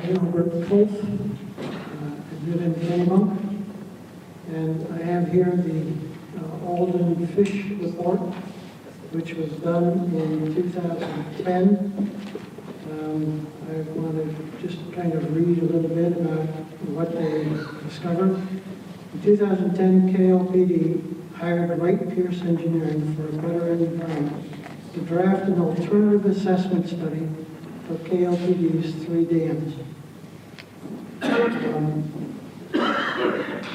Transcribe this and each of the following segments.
Gilbert Wolf, I live in Kennebunk, and I have here the Alden Fish Report, which was done in 2010. I want to just kind of read a little bit about what they discovered. In 2010, KLPD hired Wright Pierce Engineering for a better environment to draft an alternative assessment study for KLPD's 3 dams.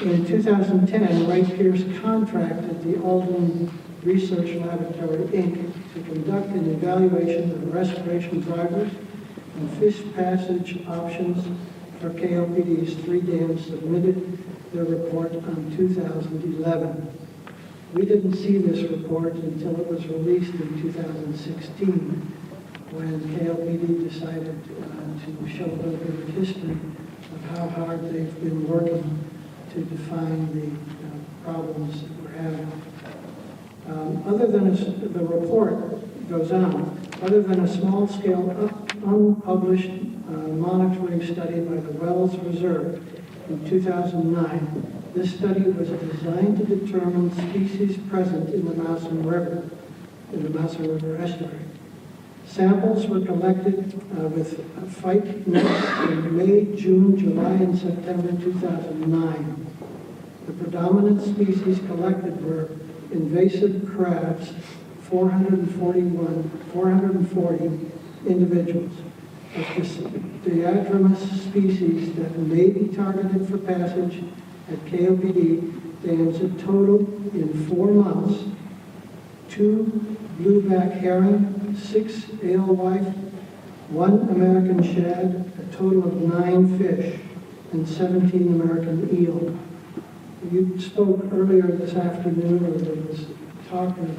In 2010, Wright Pierce contracted the Alden Research Laboratory, Inc. to conduct an evaluation of restoration drivers and fish passage options for KLPD's 3 dams, submitted their report on 2011. We didn't see this report until it was released in 2016, when KLPD decided to show a little bit of history of how hard they've been working to define the problems that we're having. Other than the report goes on, other than a small-scale unpublished monitoring study by the Wells Reserve in 2009, this study was designed to determine species present in the Mousam River, estuary. Samples were collected with pike nets in May, June, July, and September 2009. The predominant species collected were invasive crabs, 440 individuals. Of diadromous species that may be targeted for passage at KLPD dams in total in 4 months: 2 blueback herring, 6 alewife, 1 American shad, a total of 9 fish, and 17 American eel. You spoke earlier this afternoon, or there was talk of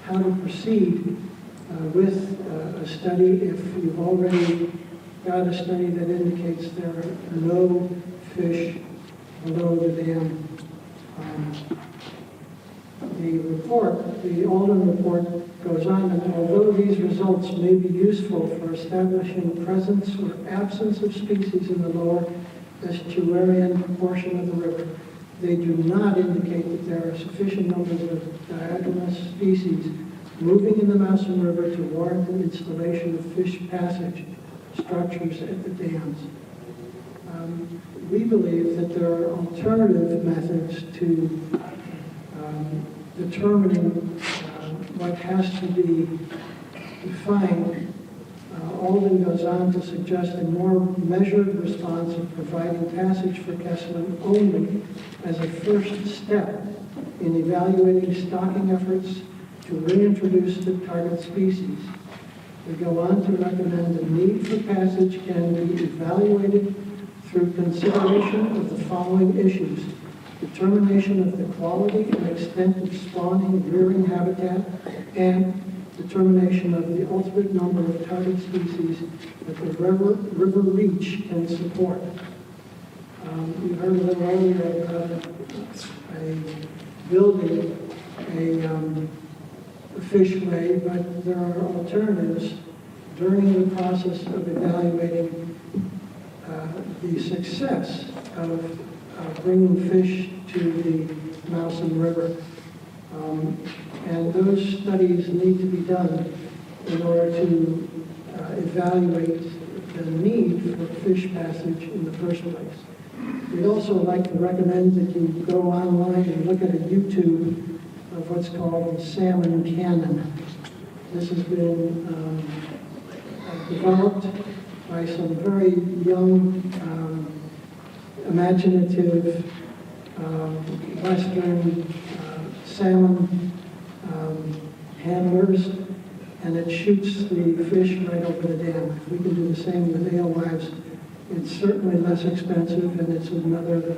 how to proceed with a study if you've already got a study that indicates there are no fish below the dam. The Alden report goes on, and although these results may be useful for establishing presence or absence of species in the lower estuarian portion of the river, they do not indicate that there are sufficient numbers of diadromous species moving in the Mousam River to warrant the installation of fish passage structures at the dams. We believe that there are alternative methods to determining what has to be defined. Alden goes on to suggest a more measured response of providing passage for Kesslen only as a first step in evaluating stocking efforts to reintroduce the target species. We go on to recommend the need for passage can be evaluated through consideration of the following issues: determination of the quality and extent of spawning rearing habitat, and determination of the ultimate number of target species that the river reach can support. We heard a little earlier about building a fishway, but there are alternatives during the process of evaluating the success of bringing fish to the Mousam River. And those studies need to be done in order to evaluate the need for fish passage in the first place. We'd also like to recommend that you go online and look at a YouTube of what's called the Salmon Cannon. This has been developed by some very young, imaginative Western salmon handlers, and it shoots the fish right over the dam. If we can do the same with alewives, it's certainly less expensive, and it's another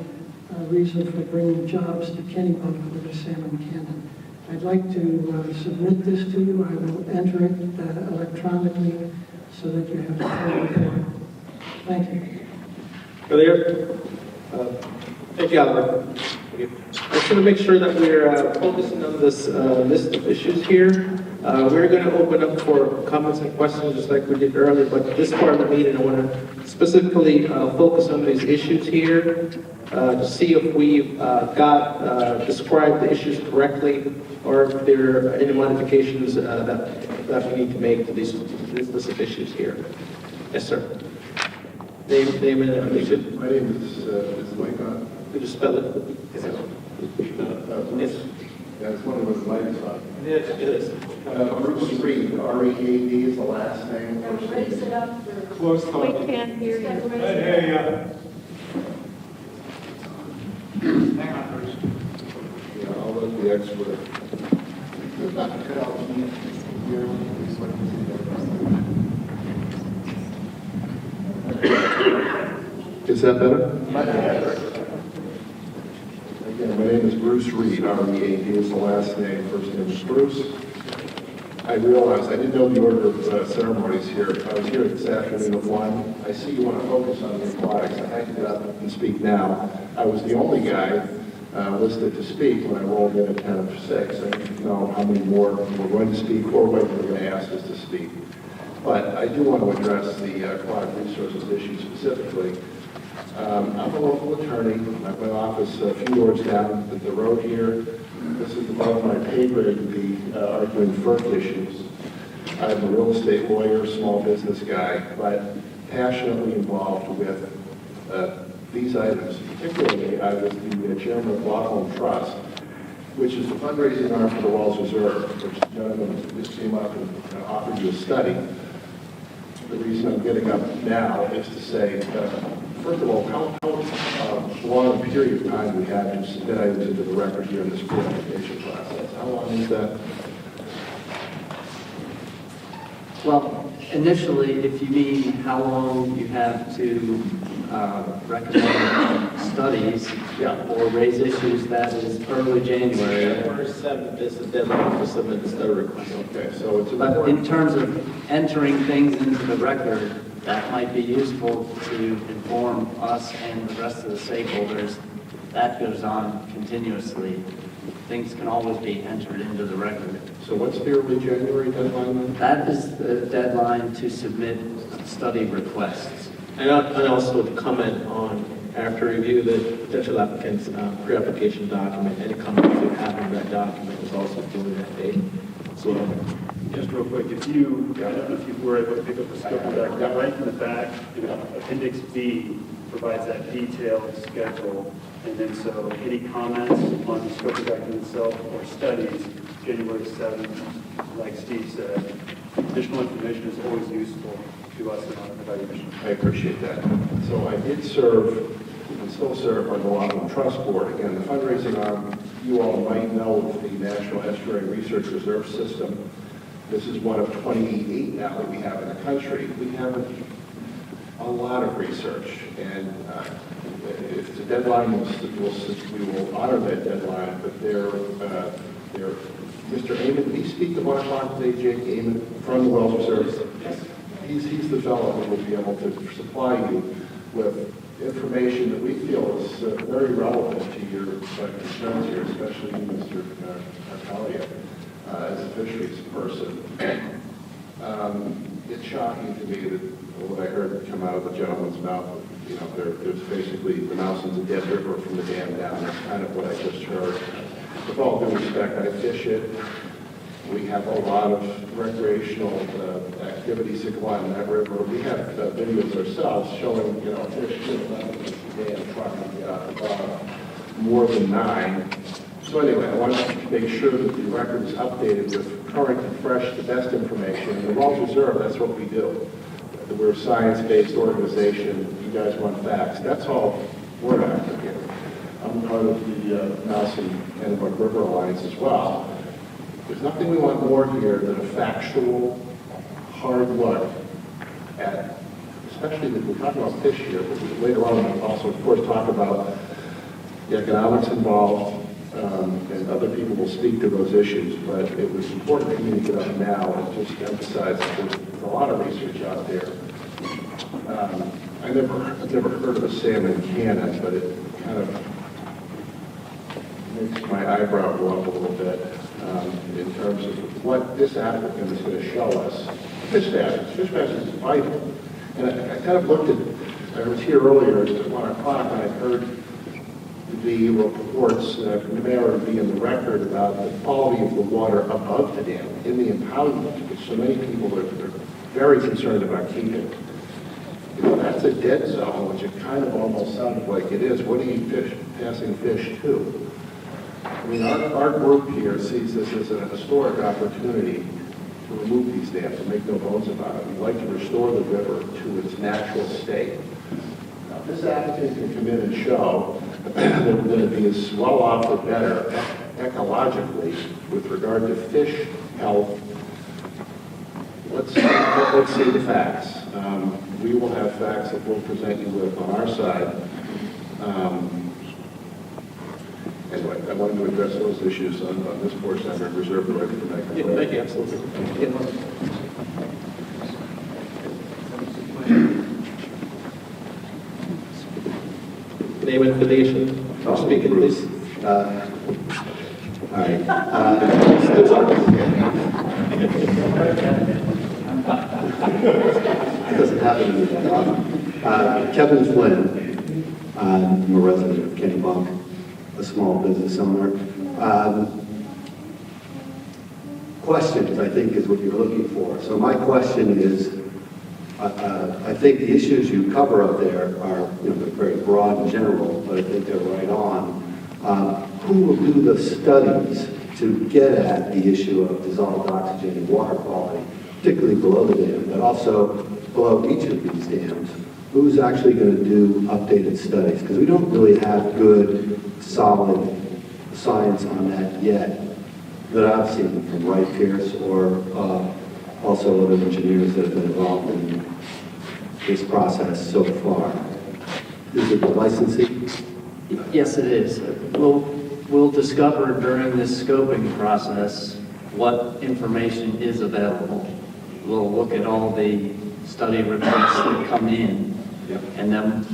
reason for bringing jobs to Kennebunk with a salmon cannon. I'd like to submit this to you. I will enter it electronically so that you have a full report. Thank you. Earlier. Thank you, Oliver. I'm just going to make sure that we're focusing on this list of issues here. We're going to open up for comments and questions just like we did earlier, but this part of the meeting, I want to specifically focus on these issues here to see if we've described the issues correctly or if there are any modifications that we need to make to these list of issues here. Yes, sir. Name and affiliation. My name is Mike. Could you spell it? Yes. Yeah, it's one of those lights on. Yes, it is. Bruce Reed, R-E-A-D is the last name. Raise it up for. Close We can't hear you. Hang on, Bruce. Yeah, I'll let the expert. Is that better? Again, my name is Bruce Reed, R-E-A-D is the last name, first name is Bruce. I realized, I didn't know the order of ceremonies here. I was here this afternoon at 1. I see you want to focus on the aquatics. I had to get up and speak now. I was the only guy listed to speak when I rolled in at 10 of 6. I didn't know how many more were going to speak or whether they were going to ask us to speak. But I do want to address the aquatic resources issue specifically. I'm a local attorney. I'm at my office a few doors down the road here. This is above my pay grade to be arguing FERC issues. I'm a real estate lawyer, small business guy, but passionately involved with these items. Particularly, I was the chairman of Lower Mousam Trust, which is the fundraising arm for the Wells Reserve, which the gentleman just came up and offered you a study. The reason I'm getting up now is to say, first of all, how long a period of time we have to submit items into the record here in this pre-application process? How long is that? Well, initially, if you mean how long you have to recommend studies or raise issues, that is early January. January 7th is the deadline for submitting the study request. Okay, so it's But important. in terms of entering things into the record, that might be useful to inform us and the rest of the stakeholders. That goes on continuously. Things can always be entered into the record. So what's the early January deadline then? That is the deadline to submit study requests. And also to comment on, after review the potential applicant's pre-application document, any comments you have on that document is also due that date. So, Just real quick, if you, I don't know if you were able to pick up the scope of that, right in the back, Appendix B provides that detailed schedule. And then so any comments on the scope of the document itself or studies, January 7th, like Steve said, additional information is always useful to us in our evaluation. I appreciate that. So I did serve, and still serve on the Lower Mousam Trust Board. Again, the fundraising arm, you all might know of the National Estuary Research Reserve System. This is one of 28 now that we have in the country. We have a lot of research, and if the deadline we will honor that deadline, but Mr. Amon, did he speak at 1 o'clock today, Jake Amon, from the Wells Reserve? yes. He's the fellow who will be able to supply you with information that we feel is very relevant to your concerns here, especially you, Mr. Arcalia, as a fisheries person. It's shocking to me that what I heard come out of the gentleman's mouth, there's basically the Mousum's a dead river from the dam down. That's kind of what I just heard. With all due respect, I fish it. We have a lot of recreational activities that go on in that river. We have videos ourselves showing, fish swimming out of the dam, trying to get out the bottom, more than 9. So anyway, I want to make sure that the record is updated with current and fresh, the best information. And the Wells Reserve, that's what we do. We're a science-based organization. You guys want facts. That's all we're after here. I'm part of the Mousam Kennebunk River Alliance as well. There's nothing we want more here than a factual, hard look at, especially that we're talking about fish here, but later on we'll also, of course, talk about the economics involved, and other people will speak to those issues, but it was important for me to get up now and just emphasize that there's a lot of research out there. I've never heard of a salmon cannon, but it kind of makes my eyebrow go up a little bit. in terms of what this applicant is going to show us. Fish passage. Fish passage is vital. And I kind of looked at, I was here earlier, it's at 1 o'clock, and I heard the reports from the mayor would be in the record about the quality of the water above the dam in the impoundment, which so many people are very concerned about keeping. You know, that's a dead zone, which it kind of almost sounded like it is. What are you passing fish to? I mean, our group here sees this as a historic opportunity to remove these dams and make no bones about it. We'd like to restore the river to its natural state. Now, this applicant can come in and show that we're going to be as well off or better ecologically with regard to fish health. Let's see the facts. We will have facts that we'll present you with on our side. Anyway, I wanted to address those issues on this portion. I'm going to reserve the right to make a Yeah, thank you, absolutely. Name and affiliation. Speaking, please. All right. It doesn't happen to me that often. Kevin Flynn. I'm a resident of Kennebunk, a small business owner. Questions, I think, is what you're looking for. So my question is, I think the issues you cover up there are, they're very broad and general, but I think they're right on. Who will do the studies to get at the issue of dissolved oxygen and water quality, particularly below the dam, but also below each of these dams? Who's actually going to do updated studies? Because we don't really have good, solid science on that yet that I've seen from Wright Pierce or also other engineers that have been involved in this process so far. Is it the licensing? Yes, it is. We'll discover during this scoping process what information is available. We'll look at all the study requests that come in, Yep. and then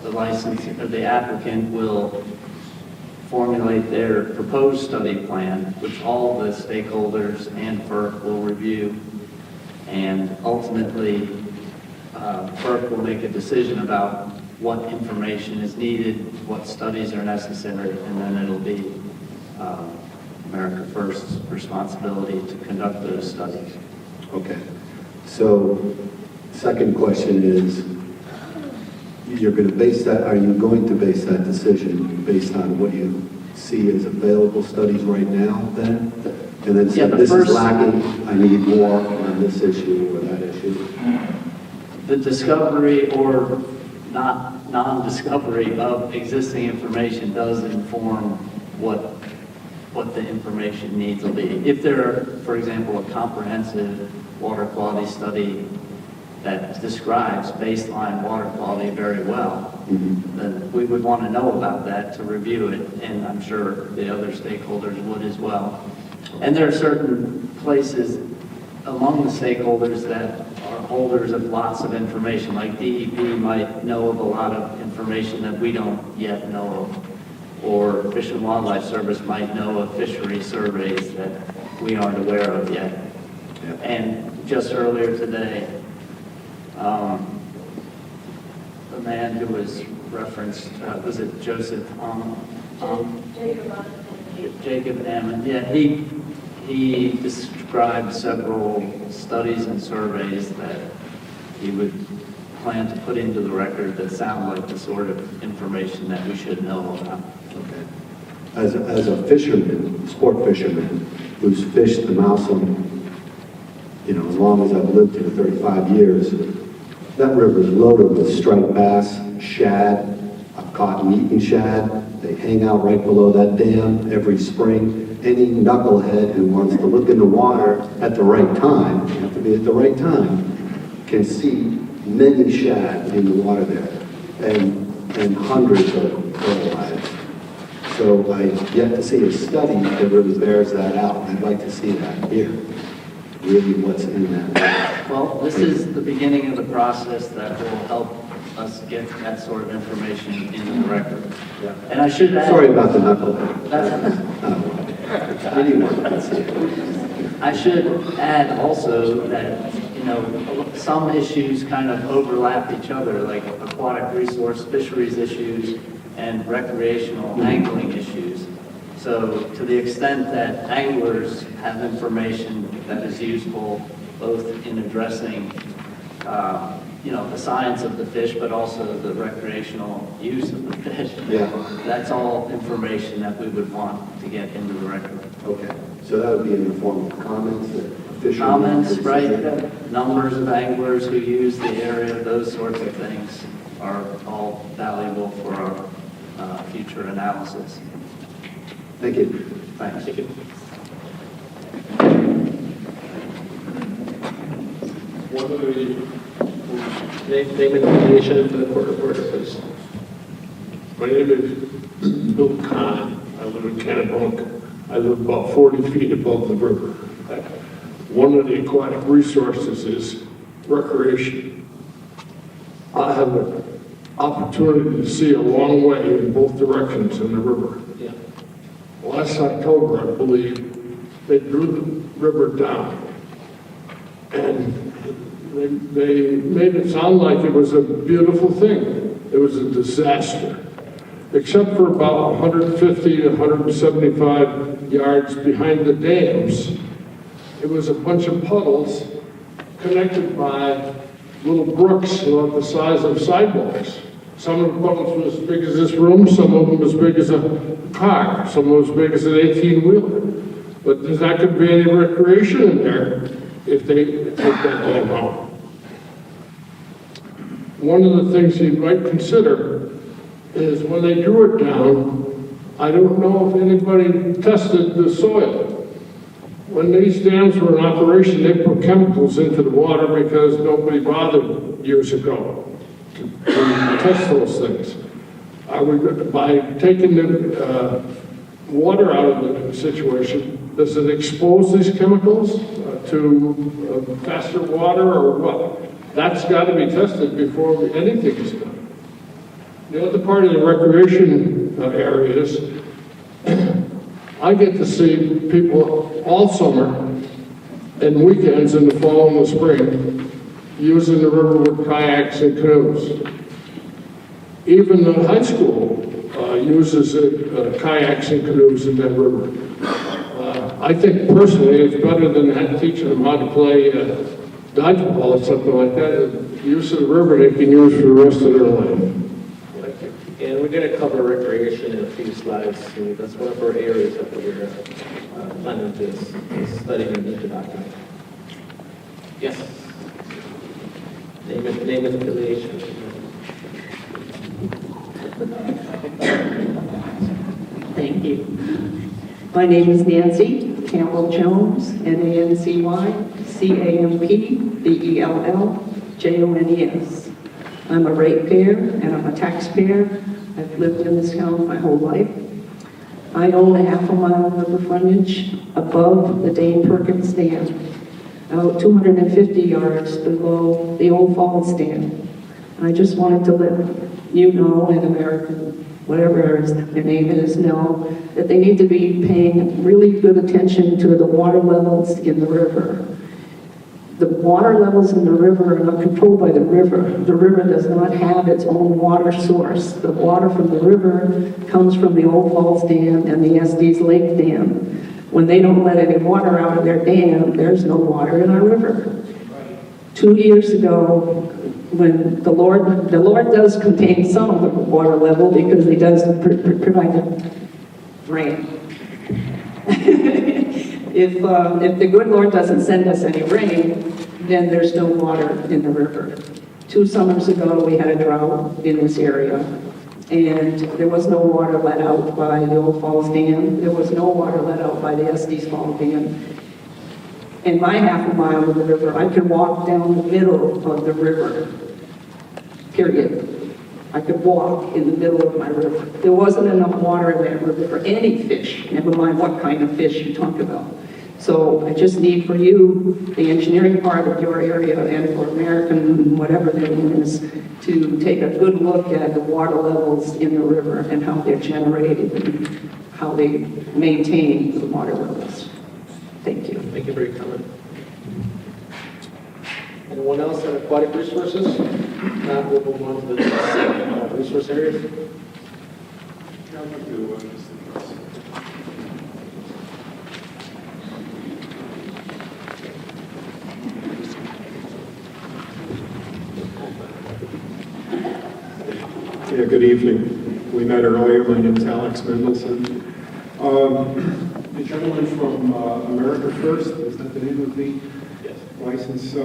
the licensing or the applicant will formulate their proposed study plan, which all the stakeholders and FERC will review, and ultimately FERC will make a decision about what information is needed, what studies are necessary, and then it'll be America First's responsibility to conduct those studies. Okay. So, second question is, you're going to base that, are you going to base that decision based on what you see as available studies right now then? And then say, Yeah, the this first- is lacking, I need more on this issue or that issue? The discovery or non-discovery of existing information does inform what the information needs will be. If there are, for example, a comprehensive water quality study that describes baseline water quality very well, then we would want to know about that to review it, and I'm sure the other stakeholders would as well. And there are certain places among the stakeholders that are holders of lots of information, like DEP might know of a lot of information that we don't yet know of, or Fish and Wildlife Service might know of fishery surveys that we aren't aware of yet. Yep. And just earlier today, the man who was referenced, was it Joseph? Jacob Ammon. Yeah, he described several studies and surveys that he would plan to put into the record that sound like the sort of information that we should know about. Okay. As a fisherman, sport fisherman, who's fished the Mousam, as long as I've lived here, 35 years, that river is loaded with striped bass, shad. I've caught and eaten shad. They hang out right below that dam every spring. Any knucklehead who wants to look in the water at the right time, you have to be at the right time, can see many shad in the water there and hundreds of pearl lives. So I've yet to see a study that really bears that out. I'd like to see that here, really what's in that. Well, this is the beginning of the process that will help us get that sort of information in the record. And I should add... Sorry about the knucklehead. That's, anyone can see it. I should add also that, some issues kind of overlap each other, like aquatic resource fisheries issues and recreational angling issues. So to the extent that anglers have information that is useful both in addressing, the science of the fish, but also the recreational use of the fish. Yeah. That's all information that we would want to get into the record. Okay, so that would be in the form of comments that officially... Comments, right? Numbers of anglers who use the area, those sorts of things are all valuable for our future analysis. Thank you. Thanks. One of the name and affiliation for the court reporter, please. My name is Bill Kahn. I live in Kennebunk. I live about 40 feet above the river. One of the aquatic resources is recreation. I have an opportunity to see a long way in both directions in the river. Yeah. Last October, I believe, they drew the river down. And they made it sound like it was a beautiful thing. It was a disaster. Except for about 150 to 175 yards behind the dams, it was a bunch of puddles connected by little brooks about the size of sidewalks. Some of the puddles were as big as this room, some of them as big as a car, some of them as big as an 18-wheeler. But there's not going to be any recreation in there if they take that dam out. One of the things you might consider is when they drew it down, I don't know if anybody tested the soil. When these dams were in operation, they put chemicals into the water because nobody bothered years ago to test those things. By taking the water out of the situation, does it expose these chemicals to faster water or what? That's got to be tested before anything is done. The other part of the recreation areas, I get to see people all summer and weekends in the fall and the spring using the river with kayaks and canoes. Even the high school uses kayaks and canoes in that river. I think personally it's better than teaching them how to play dodgeball or something like that. The use of the river they can use for the rest of their life. And we're going to cover recreation in a few slides. So that's one of our areas that we're planning to study and need to document. Yes. Name and affiliation. Thank you. My name is Nancy Campbell Jones, NANCY, I'm a ratepayer and I'm a taxpayer. I've lived in this town my whole life. I own a half a mile of river frontage above the Dane Perkins Dam, about 250 yards below the old Falls Dam. I just wanted to let you know, and American, whatever their name is, know that they need to be paying really good attention to the water levels in the river. The water levels in the river are not controlled by the river. The river does not have its own water source. The water from the river comes from the Old Falls Dam and the Estes Lake Dam. When they don't let any water out of their dam, there's no water in our river. 2 years ago, when the Lord does contain some of the water level because he does provide the rain. If the good Lord doesn't send us any rain, then there's no water in the river. 2 summers ago, we had a drought in this area, and there was no water let out by the Old Falls Dam. There was no water let out by the Estes Falls Dam. In my half a mile of the river, I could walk down the middle of the river, period. I could walk in the middle of my river. There wasn't enough water in that river for any fish, never mind what kind of fish you talk about. So I just need for you, the engineering part of your area, and for American, whatever their name is, to take a good look at the water levels in the river and how they're generated and how they maintain the water levels. Thank you. Thank you for your comment. Anyone else on aquatic resources? Now we'll move on to the next resource areas. Yeah, good evening. We met earlier. My name is Alex Mendelson. The gentleman from America First, is that the name of the license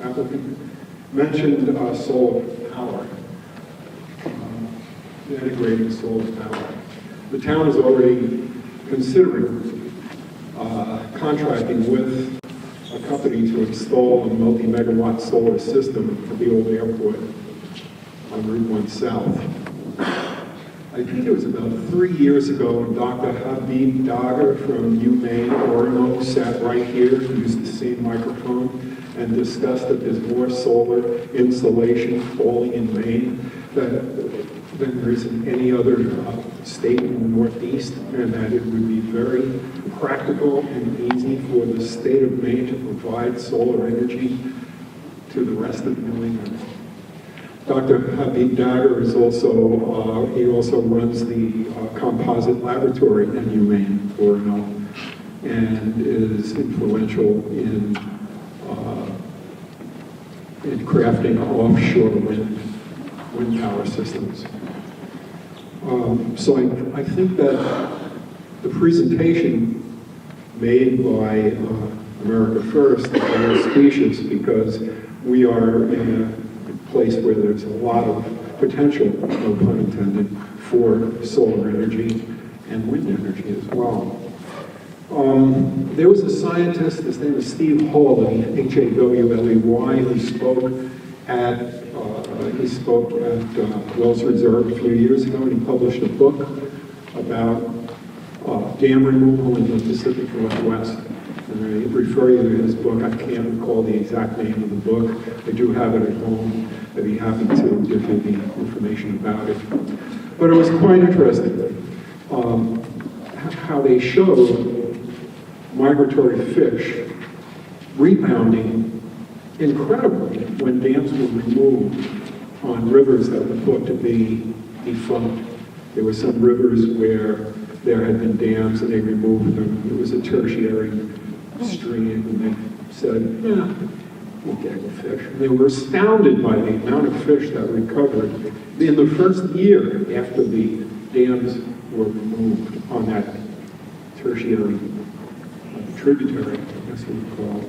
applicant? Mentioned solar power, integrating solar power. The town is already considering contracting with a company to install a multi-megawatt solar system at the old airport on Route 1 South. I think it was about 3 years ago, Dr. Habib Dagher from UMaine, Oregon, sat right here, used the same microphone, and discussed that there's more solar insulation falling in Maine than there is in any other state in the Northeast, and that it would be very practical and easy for the state of Maine to provide solar energy to the rest of New England. Dr. Habib Dagher is also, he also runs the composite laboratory in UMaine, Oregon, and is influential in crafting offshore wind power systems. So I think that the presentation made by America First is very auspicious because we are in a place where there's a lot of potential, no pun intended, for solar energy and wind energy as well. There was a scientist, his name is Steve Hawley, Hawley, who spoke at Wells Reserve a few years ago, and he published a book about dam removal in the Pacific Northwest. And I refer you to his book. I can't recall the exact name of the book. I do have it at home. I'd be happy to give you the information about it. But it was quite interesting how they showed migratory fish rebounding incredibly when dams were removed on rivers that were thought to be defunct. There were some rivers where there had been dams and they removed them. It was a tertiary stream, and they said, yeah, we'll get the fish. And they were astounded by the amount of fish that recovered in the first year after the dams were removed on that tertiary tributary, I guess we would call it.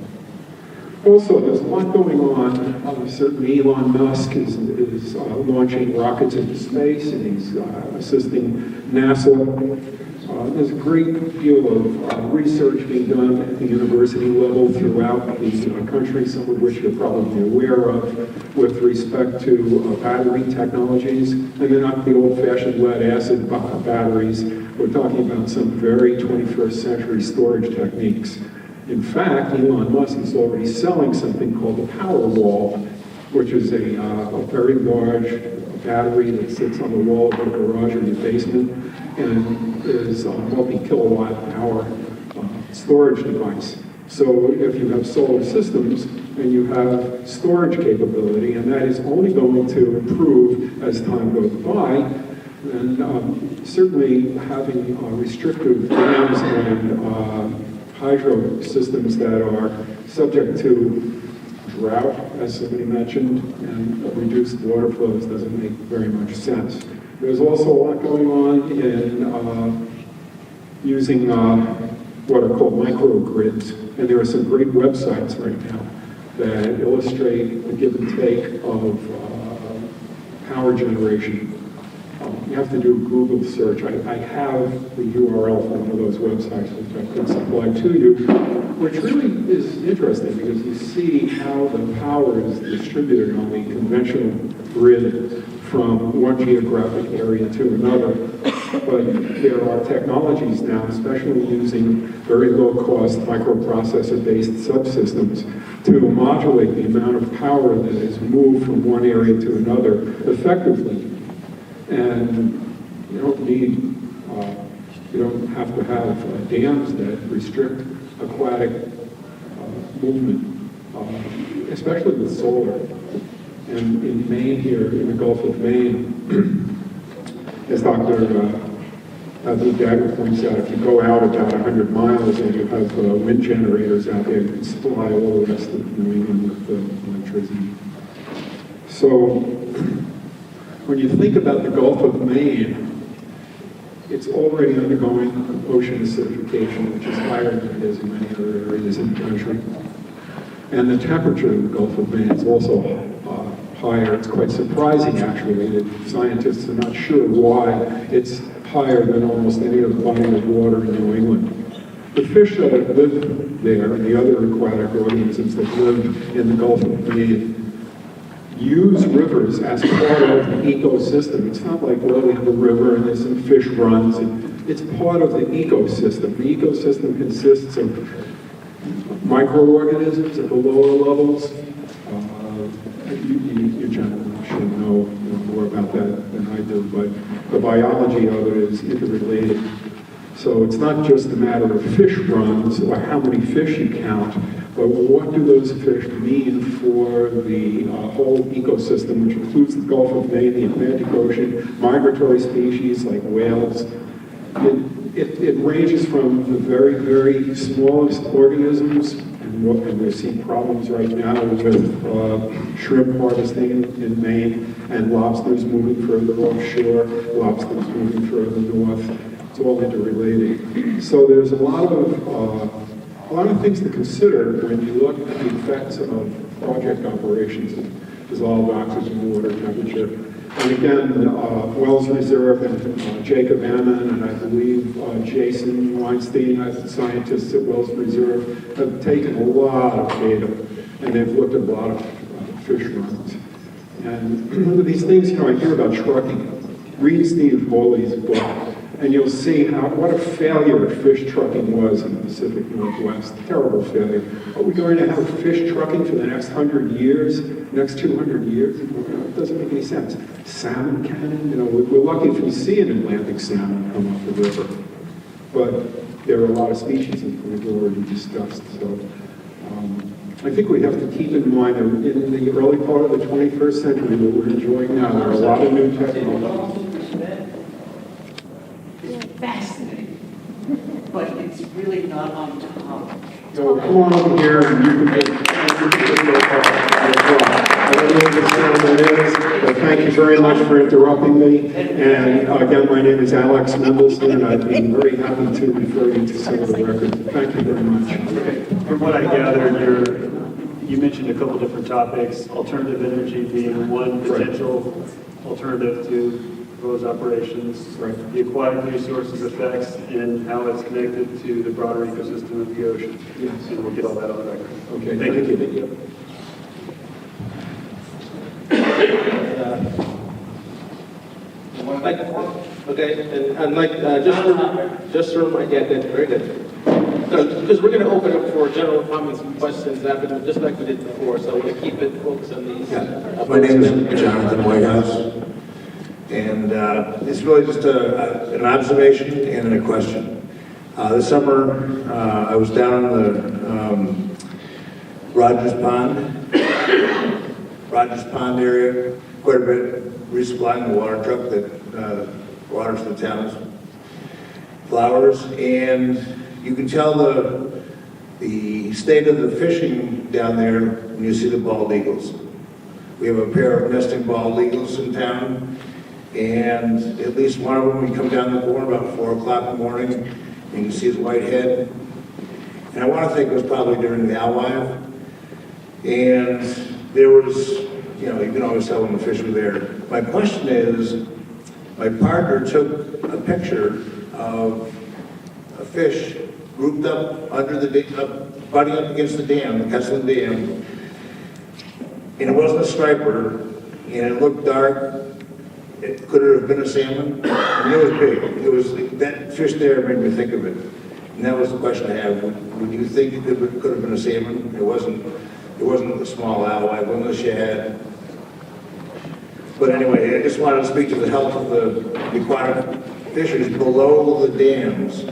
Also, there's a lot going on. Certainly Elon Musk is launching rockets into space, and he's assisting NASA. There's a great deal of research being done at the university level throughout the country, some of which you're probably aware of, with respect to battery technologies. And they're not the old-fashioned lead-acid batteries. We're talking about some very 21st century storage techniques. In fact, Elon Musk is already selling something called the Powerwall, which is a very large battery that sits on the wall of a garage or your basement and is a multi-kilowatt hour storage device. So if you have solar systems and you have storage capability, and that is only going to improve as time goes by, and certainly having restrictive dams and hydro systems that are subject to drought, as somebody mentioned, and reduced water flows doesn't make very much sense. There's also a lot going on in using what are called microgrids, and there are some great websites right now that illustrate the give and take of power generation. You have to do a Google search. I have the URL for one of those websites, which I could supply to you, which really is interesting because you see how the power is distributed on the conventional grid from one geographic area to another. But there are technologies now, especially using very low-cost microprocessor-based subsystems, to modulate the amount of power that is moved from one area to another effectively. And you don't need You don't have to have dams that restrict aquatic movement, especially with solar. And in Maine here, in the Gulf of Maine, as Dr. Luke Dagger points out, if you go out about 100 miles and you have wind generators out there, you can supply all the rest of New England with electricity. So when you think about the Gulf of Maine, it's already undergoing ocean acidification, which is higher than it is in many other areas in the country. And the temperature in the Gulf of Maine is also higher. It's quite surprising, actually, that scientists are not sure why it's higher than almost any other body of water in New England. The fish that have lived there and the other aquatic organisms that live in the Gulf of Maine use rivers as part of the ecosystem. It's not like, well, we have a river and there's some fish runs. It's part of the ecosystem. The ecosystem consists of microorganisms at the lower levels. You gentlemen should know more about that than I do, but the biology of it is interrelated. So it's not just a matter of fish runs or how many fish you count, but what do those fish mean for the whole ecosystem, which includes the Gulf of Maine, the Atlantic Ocean, migratory species like whales. It ranges from the very, very smallest organisms, and we're seeing problems right now with shrimp harvesting in Maine and lobsters moving further offshore, lobsters moving further north. It's all interrelated. So there's a lot of things to consider when you look at the effects of project operations, dissolved oxygen, water, temperature. And again, Wells Reserve and Jacob Ammon and I believe Jason Weinstein, scientists at Wells Reserve, have taken a lot of data and they've looked at a lot of fish runs. And these things, I hear about trucking. Read Steve Hawley's book, and you'll see what a failure fish trucking was in the Pacific Northwest. Terrible failure. Are we going to have fish trucking for the next 100 years, next 200 years? It doesn't make any sense. Salmon cannon, we're lucky if we see an Atlantic salmon come off the river. But there are a lot of species that we've already discussed. So I think we have to keep in mind that in the early part of the 21st century that we're enjoying now, there are a lot of new technologies. Fascinating, but it's really not on top. So come on over here and you can get I don't know what the sound is, but thank you very much for interrupting me. And again, my name is Alex Mendelson, and I'd be very happy to refer you to some of the records. Thank you very much. From what I gathered, you mentioned a couple different topics, alternative energy being one potential alternative to those operations, Right. the aquatic resources effects, and how it's connected to the broader ecosystem of the ocean. Yes. And we'll get all that on the record. Okay, Thank you. Okay, and like, just to remind, yeah, good, very good. So, because we're going to open up for general comments and questions after, just like we did before, so we're going to keep it focused on these. My name is Jonathan Whitehouse, and it's really just an observation and a question. This summer, I was down in the Rogers Pond area, quite a bit, resupplying the water truck that waters the town's flowers, and you can tell the state of the fishing down there when you see the bald eagles. We have a pair of nesting bald eagles in town, and at least one of them, when you come down the corner about 4 o'clock in the morning, you can see his white head. And I want to think it was probably during the alewife. And there was, you can always tell when the fish were there. My question is, my partner took a picture of a fish grouped up under the butting up against the dam, the Kesslen Dam, and it wasn't a striper, and it looked dark. Could it have been a salmon? And it was big. It was that fish there made me think of it, and that was the question I have. Would you think it could have been a salmon? It wasn't a small alewife, unless you had. But anyway, I just wanted to speak to the health of the aquatic fisheries below the dams.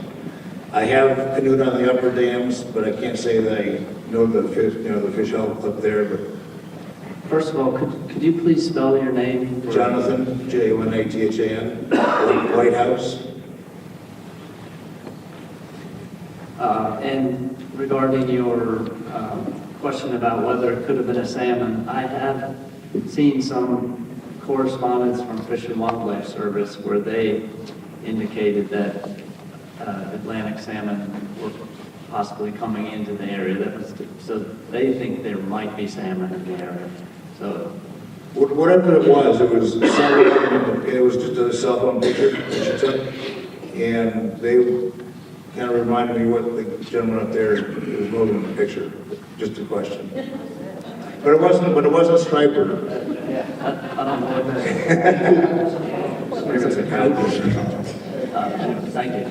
I have canoed on the upper dams, but I can't say that I know the fish, the fish health up there, but First of all, could you please spell your name? Jonathan, Jonathan, White House. And regarding your question about whether it could have been a salmon, I have seen some correspondence from Fish and Wildlife Service where they indicated that Atlantic salmon were possibly coming into the area. So they think there might be salmon in the area. So Whatever it was just a cell phone picture that she took, and they kind of reminded me what the gentleman up there was moving the picture. Just a question. But it wasn't striper. I don't know what that is. Maybe it's a cowboy. Thank you.